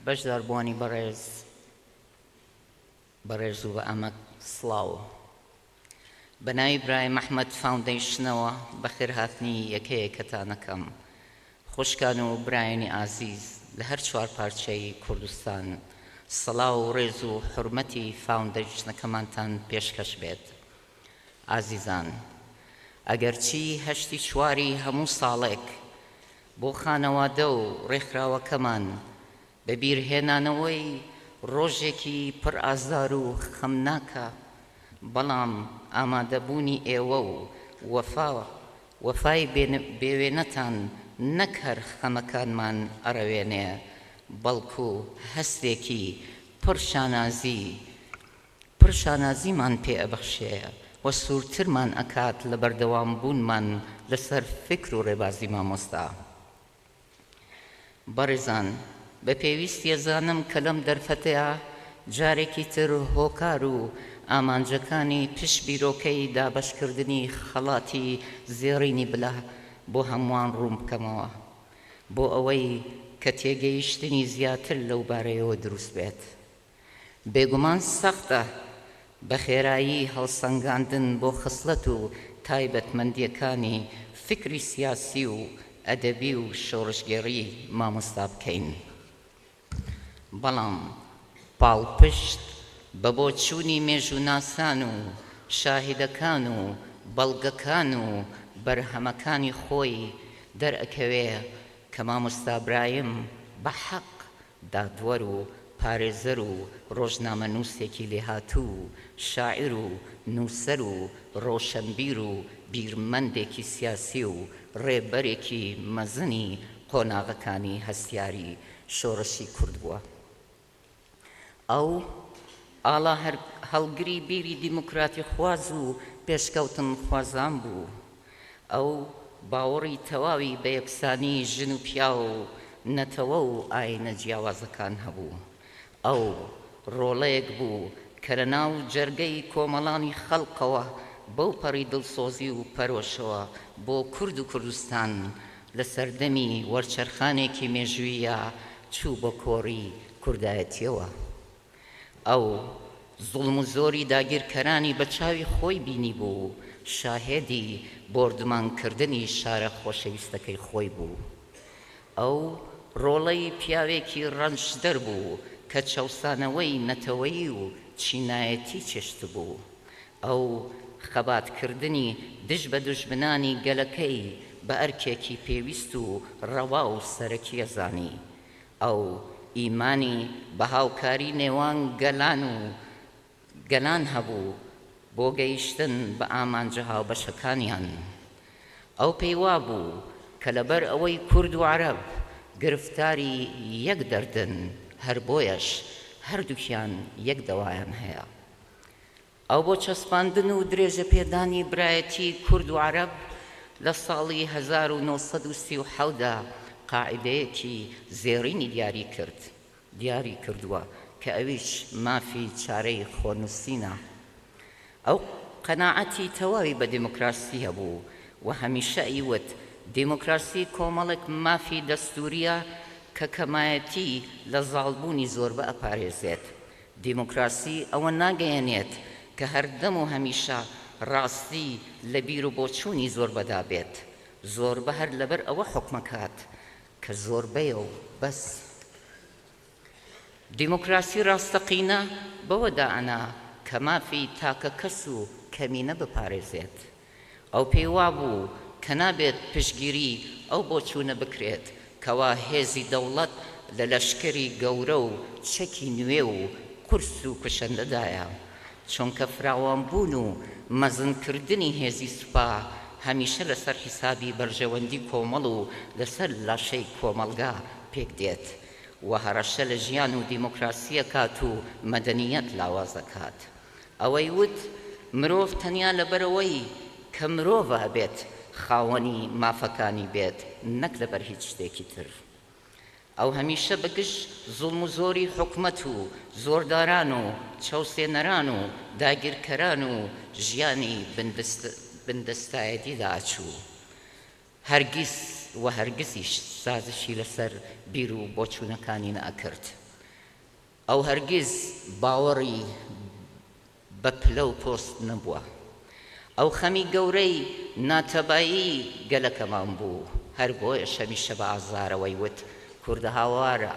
بەشداربووانی بەڕێز و بە ئەمەک سڵاو بە ناوی برای مەحمەد فاوندیشنەوە بەخێرهاتنی یەکەیەکەتانەکەم خوشکان و برایانی ئازیز لە هەر چوار پارچەی کوردستان سڵاو و ڕێز و حورمەتی فاوندیشنەکەمانتان پێشکەش بێت. ئازیزان، ئەگەرچی هەشتی چواری هەموو ساڵێک بۆ خانەوادە و ڕێکخراوەکەمان بەبیرهێنانەوەی ڕۆژێکی پڕ ئازار و خەمناکە، بەڵام ئامادەبوونی ئێوە و وەفای بێوێنەتان نەک هەر خەمەکانمان ئەڕەوێنێ، بەڵکو هەستێکی پڕشانازیمان پێ ئەبەخشێ و سوورترمان ئەکات لە بەردەوامبوونمان لەسەر فکر و ڕێبازی مامۆستا. بەڕێزان، بە پێویستی ئەزانم کە لەم دەرفەتەیە جارێکی تر هۆکار و ئامانجەکانی پشتبیرۆکەی دابەشکردنی خەڵاتی زێڕینی بلا بۆ هەمووان ڕوون بکەمەوە، بۆ ئەوەی کە تێگەیشتنی زیاتر لەو بارەیەوە دروست بێت. بێگومان سەختە بە خێرایی هەڵسەنگاندن بۆ خصلەت و تایبەتمەندیەکانی فکری سیاسی و ئەدەبی و شۆڕشگێڕی مامۆستا بکەین، بەڵام پاڵپشت بە بۆچوونی مێژووناسان و شاهیدەکان و بەڵگەکان و بەرهەمەکانی خۆی دەرئەکەوێ کە مامۆستا برایم بە حەق دادوەر و پارێزەر و ڕۆژنامەنووسێکی لێهاتوو، شاعیر و نووسەر و ڕۆشنبیر و بیرمەندێکی سیاسی و ڕێبەرێکی مەزنی قۆناغەکانی هەستیاری شۆڕشی کورد بووە. ئەو ئاڵا هەڵگری بیری دیموکراتی خواز و پێشکەوتن خوازان بوو. ئەو باوەڕی تەواوی بە یەکسانی ژن و پیا و نەتەوە و ئاینە جیاوازەکان هەبوو. ئەو ڕۆڵەیەک بوو کە لە ناو جەرگەی کۆمەڵانی خەڵقەوە بەو پەڕی دڵسۆزی و پەرۆشەوە بۆ کورد و کوردستان لە سەردەمی وەرچەرخانێکی مێژوویە چوو بە کۆڕی کوردایەتیەوە. ئەو زوڵم و زۆری داگیرکەرانی بە چاوی خۆی بینی بوو، شاهێدی بۆردمانکردنی شارە خۆشەویستەکەی خۆی بوو. ئەو ڕۆڵەی پیاوێکی ڕەنجدەر بوو کە چەوسانەوەی نەتەوەیی و چینایەتی چێشت بوو. ئەو خەباتکردنی دژ بە دوژمنانی گەلەکەی بە ئەرکێکی پێویست و ڕەوا و سەرەکی ئەزانی. ئەو ئیمانی بە هاوکاری نێوان گەلان هەبوو بۆ گەیشتن بە ئامانجە هاوبەشەکانیان. ئەو پێی وا بوو کە لەبەر ئەوەی کورد و عەرەب گرفتاری یەک دەردن، هەر بۆیەش هەردووکیان یەک دەوایان هەیە. ئەو بۆ چەسپاندن و درێژە پێدانی برایەتی کورد و عەرەب لە ساڵی 1937دا قاعیدەیەکی زێڕینی دیاری کردووە کە ئەویش مافی چارەی خۆنووسینە. ئەو قەناعەتی تەواوی بە دیموکراسی هەبوو و هەمیشە ئیوت دیموکراسی کۆمەڵێک مافی دەستوریە کە کەمایەتی لە زاڵبوونی زۆربە ئەپارێزێت. دیموکراسی ئەوە ناگەیەنێت کە هەردەم و هەمیشە ڕاستی لە بیر و بۆچوونی زۆربەدا بێت. زۆربە هەر لەبەر ئەوە حکومەکات کە زۆربەیە و بەس. دیموکراسی ڕاستەقینە بەوەدا ئەنا کە مافی تاکە کەس و کەمینە بپارێزێت. ئەو پێی وا بوو کە نابێت پشتگیری ئەو بۆچوونە بکرێت کەوا هێزی دەوڵەت لە لەشکری گەورە و چەکی نوێ و قورس و کوشەندەدایە، چونکە فراوانبوون و مەزنکردنی هێزی سوپا هەمیشە لەسەر حیسابی بەرژەوەندی کۆمەڵ و لەسەر لاشەی کۆمەڵگا پێک دێت و هەڕەشە لە ژیان و دیموکراسیە کات و مەدەنیەت لاوازەکات. ئەوەی وت مرۆڤ تەنیا لەبەرەوەی کە مرۆڤە بێت خاوەنی مافەکانی بێت، نەک لەبەر هیچ شتێکی تر. ئەو هەمیشە بەگشت زوڵم و زۆری حکومەت و زۆرداران و چەوسێنەران و داگیرکەران و ژیانی بندستایەتیدا ئەچوو. هەرگیز و هەرگیزیش سازشی لەسەر بیر و بۆچوونەکانی نەئەکرد. ئەو هەرگیز باوەڕی بە پلە و پۆست نەبووە. ئەو خەمی گەورەی ناتەبایی گەلەکەمان بوو، هەر بۆیە هەمیشە بە ئازارەوەی وت کوردە هاوارە.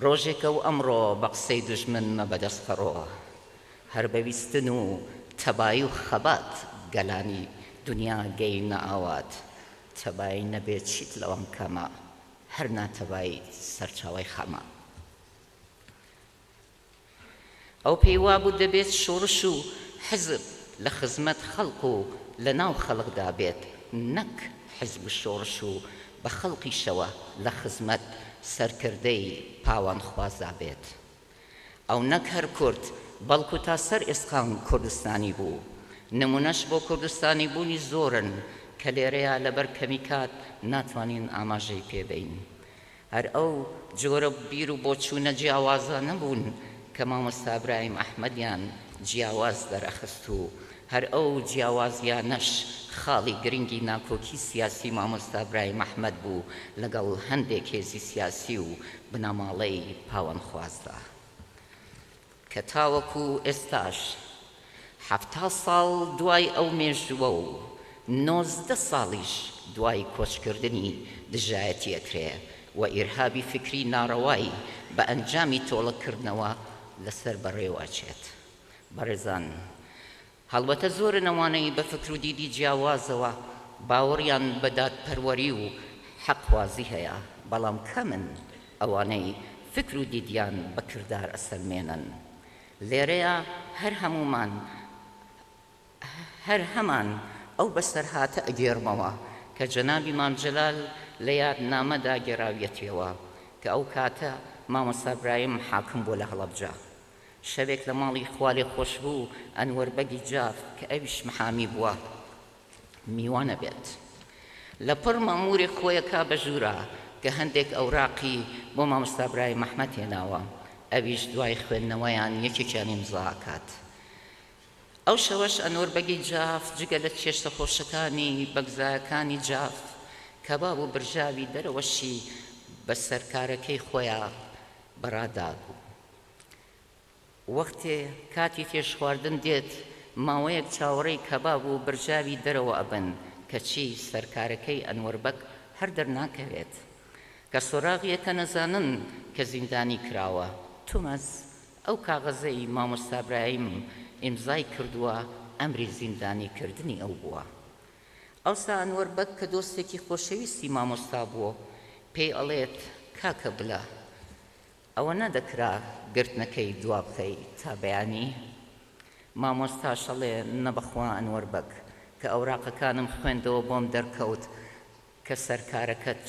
ڕۆژێکە و ئەمڕۆ بە قسەی دوژمن مە بەدەستخەڕۆ، هەر بەویستن و تەبایی و خەبات گەلانی دنیا گەینە ئاوات. تەبایی نەبێت چیت لەوەم کەمە، هەر ناتەبایی سەرچاوەی خەمە. ئەو پێی وابوو دەبێت شۆڕش و حزب لە خزمەت خەڵق و لە ناو خەڵقدا بێت، نەک حزب و شۆڕش و بە خەڵقیشەوە لە خزمەت سەرکردەی پاوان خوازا بێت. ئەو نەک هەر کورد بەڵکو تا سەر ئێسقان کوردستانی بوو. نمونەش بۆ کوردستانی بوونی زۆرن کە لێرەیە لەبەر کەمی کات ناتوانین ئاماژەی پێبین. هەر ئەو جۆرە بیر و بۆچوونە جیاوازە نەبوون کە مامۆستا ئیبراهیم ئەحمەدیان جیاواز دەرەخست و هەر ئەو جیاوازیانەش خاڵی گرنگی ناکۆکی سیاسی مامۆستا ئیبراهیم ئەحمەد بوو لەگەڵ هەندێک هێزی سیاسی و بنەماڵەی پاوەنخوازدا کە تاوەکو ئێستاش 70 ساڵ دوای ئەو مێژووە و 19 ساڵیش دوای کۆچکردنی دژایەتی ئەکرێ و ئیرهابی فکری ناڕەوایی بە ئەنجامی تۆڵەکردنەوە لەسەر بەڕێواچێت. بەڕێزان، هەڵبەتە زۆرن ئەوانەی بە فکر و دیدی جیاوازەوە باوەڕیان بە دادپەروەری و حەقوازی هەیە، بەڵام کەمن ئەوانەی فکر و دیدیان بە کردار ئەسەلمێنن. لێرەیە هەر هەمان ئەو بەسەرهاتە ئەگێڕمەوە کە جەنابی مام جەلال لە یادنامەدا گێڕاویەتەوە کە ئەو کاتە مامۆستا ئیبراهیم حاکم بۆ لە هەڵەبجە. شەوێک لە ماڵی خوالی خۆش بوو ئەنوەر بەگی جاف کە ئەویش محامی بووە میوانە بێت لە پڕ مەموری خۆیەکە بەژوورە کە هەندێک ئەوراقی بۆ مامۆستا ئیبراهیم ئەحمەد هێناوە، ئەویش دوای خوێندنەوەیان یەکێکیان ئیمزاکات. ئەو شەوەش ئەنوەر بەگی جاف جگە لە چێشتە خۆشەکانی بەگزایەکانی جاف کەباب و برژاوی دەرەوەشی بە سەرکارەکەی خۆیان بەڕادا بوو. وەختێ کاتی تێشخواردن دێت ماوەیەک چاوەڕێی کەباب و برژاوی دەرەوە ئەبن کەچی سەرکارەکەی ئەنوەر بەگ هەر دەرناکەوێت کە سۆراغیەکە نەزانن کە زیندانی کراوە. تومەز ئەو کاغەزەی مامۆستا ئیبراهیم ئیمزای کردووە ئەمری زیندانیکردنی ئەو بووە. ئەوسا ئەنوەر بەگ کە دۆستێکی خۆشەویستی مامۆستا بووە پێی ئەڵێت کاکە بلە ئەوە نەدەکرا گرتنەکەی دوا بخەی تا بەیانی. مامۆستاش ئەڵێ نەبەخوا ئەنوەر بەگ کە ئەوراقەکانم خوێندەوە بۆم دەرکەوت کە سەرکارەکەت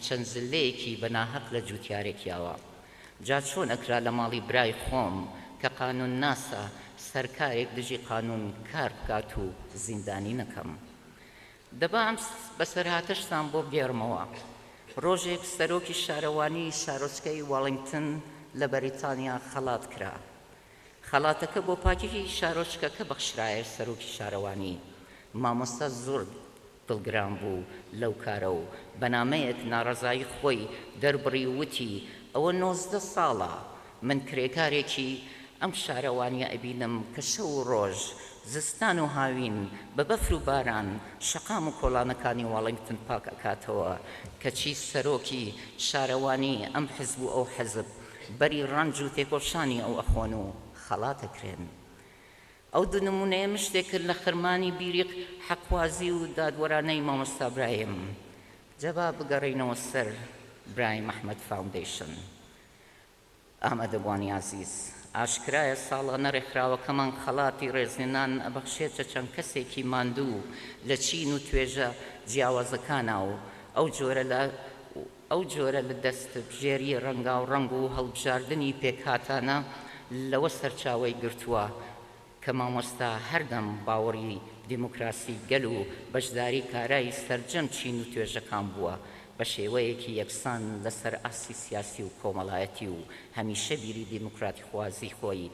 چەند زلەیەکی بەناهەق لە جوتیارێکیاوە. جا چۆن ئەکرا لە ماڵی برای خۆم کە قانون ناسە سەرکارێک دژی قانون کار بکات و زیندانی نەکەم. دەبا ئەم بەسەرهاتەشتان بۆ بگێڕمەوە. ڕۆژێک سەرۆکی شارەوانی شارۆچکەی وەڵینگتن لە بەریتانیا خەڵات کرا. خەڵاتەکە بۆ پاکیی شارۆچکەکە بەخشرایە سەرۆکی شارەوانی. مامۆستا زۆر دڵگران بوو لەو کارە و بەنامەیەک ناڕەزایی خۆی دەربڕی وتی ئەوە 19 ساڵە من کرێکارێکی ئەم شارەوانیە ئەبینم کە شەو و ڕۆژ زستان و هاوین بە بەفر و باران شەقام و کۆڵانەکانی وەڵینگتن پاک ئەکاتەوە کەچی سەرۆکی شارەوانی ئەم حزب و ئەو حەزب بەری ڕەنج و تێکۆشانی ئەو ئەخۆن و خەڵاتەکرێن. ئەو دوو نمونەیە شتێکرد لە خرمانی بیری حەقوازی و دادوەرانەی مامۆستا ئیبراهیم. جەبا بگەڕێینەوە سەر ئیبراهیم ئەحمەد فاوندیشن. ئامادەبوانی عەزیز، ئاشکرایە ساڵانە ڕێکخراوەکەمان خەڵاتی ڕێزێنان ئەبەخشێتە چەند کەسێکی ماندوو لە چین و توێژە جیاوازەکانە و ئەو جۆرە لە دەست بژێری ڕەنگاوڕەنگ و هەڵبژاردننی پێکهاتانە لەوە سەرچاوەی گرتووە کە مامۆستا هەردەم باوەڕی دیموکراسی گەل و بەشداری کارایی سەرجەم چین و توێژەکان بووە بە شێوەیەکی یەکسان لەسەر ئاسی سیاسی و کۆمەڵایەتی و هەمیشە بیری دیموکراتی خوازی خۆی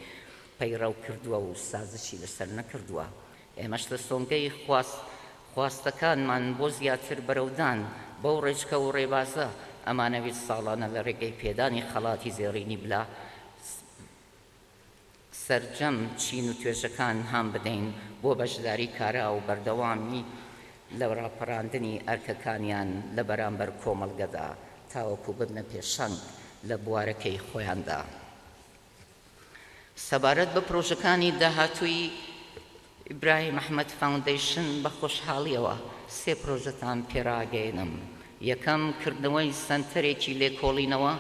پەیڕەو کردووە و سازشی لەسەر نەکردووە. ئێمەش لە سۆنگەی خواستەکانمان بۆ زیاتر بەرەودان بەو ڕێچکە و ڕێبازە ئەمانەوێت ساڵانە لە ڕێگەی پێدانی خەڵاتی زێڕینی بلا سەرجەم چین و توێژەکان هەم بدەین بۆ بەشداری کارا و بەردەوامی لە ڕاپەڕاندنی ئەرکەکانیان لە بەرامبەر کۆمەڵگەدا تاوەکو ببنە پێشەنگ لە بوارەکەی خۆیاندا. سەبارەت بە پرۆژەکانی داهاتووی ئیبراهیم ئەحمەد فاوندیشن بە خۆشحاڵیەوە 3 پرۆژەتان پێڕاگەێنم. یەکەم کردنەوەی سەنتەرێکی لێکۆڵینەوە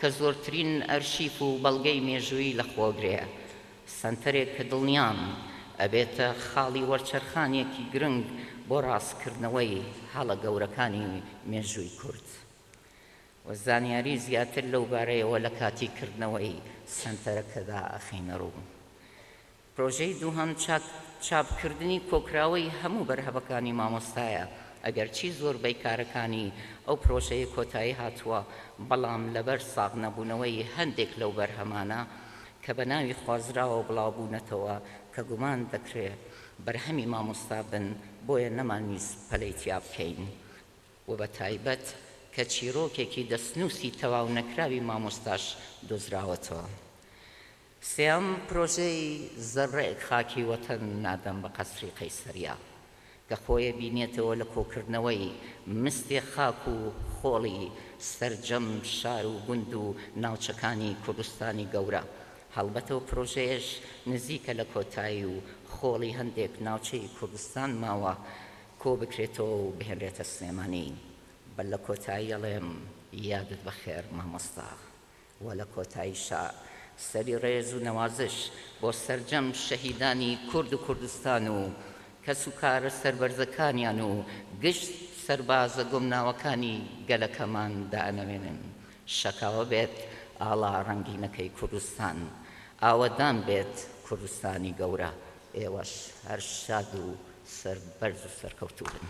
کە زۆرترین ئەرشیف و بەڵگەی مێژووی لە خۆگرەیە. سەنتەرێک کە دڵنیام ئەبێتە خاڵی وەرچەرخانێکی گرنگ بۆ ڕاستکردنەوەی هەڵە گەورەکانی مێژووی کورد. و زانیاری زیاتر لەو بارەیەوە لە کاتی کردنەوەی سەنتەرەکەدا ئەخینە ڕوو. پرۆژەی دووهەم چاپکردنی کۆکراوەی هەموو بەرهەمەکانی مامۆستایە. ئەگەرچی زۆربەی کارەکانی ئەو پرۆژەیە کۆتایی هاتووە، بەڵام لەبەر ساغ نەبوونەوەی هەندێک لەو بەرهەمانە کە بە ناوی خوازراوە بڵاوبوونەتەوە کە گومان دەکرێت بەرهەمی مامۆستا بن، بۆیە نەمانویست پەلەی تیا بکەین و بە تایبەت کە چیرۆکێکی دەستنووسی تەواو نەکراوی مامۆستاش دۆزراوەتەوە. سێەم پرۆژەی زەڕێک خاکی وەتەن نادەم بە قەسری قەیسەریە کە خۆیە بینێتەوە لە کۆکردنەوەی مستێ خاک و خۆڵی سەرجەم شار و گوند و ناوچەکانی کوردستانی گەورە. هەڵبەتەوە پرۆژەیەش نزیکە لە کۆتایی و خۆڵی هەندێک ناوچەی کوردستان ماوە کۆ بکرێتەوە و بهێنرێتە سلێمانی. بەل لە کۆتایی ئەڵێم یادت بەخێر مامۆستا. و لە کۆتاییشا سەری ڕێز و نەوازش بۆ سەرجەم شەهیدانی کورد و کوردستان و کەس و کارە سەربەرزەکانیان و گشت سەربازە گۆمناوەکانی گەلەکەمان دانەوێنن. شەکاوە بێت ئاڵا ڕەنگینەکەی کوردستان، ئاوەدان بێت کوردستانی گەورە. ئێوەش هەر شاد و سەربەرز و سەرکەوتوو بن.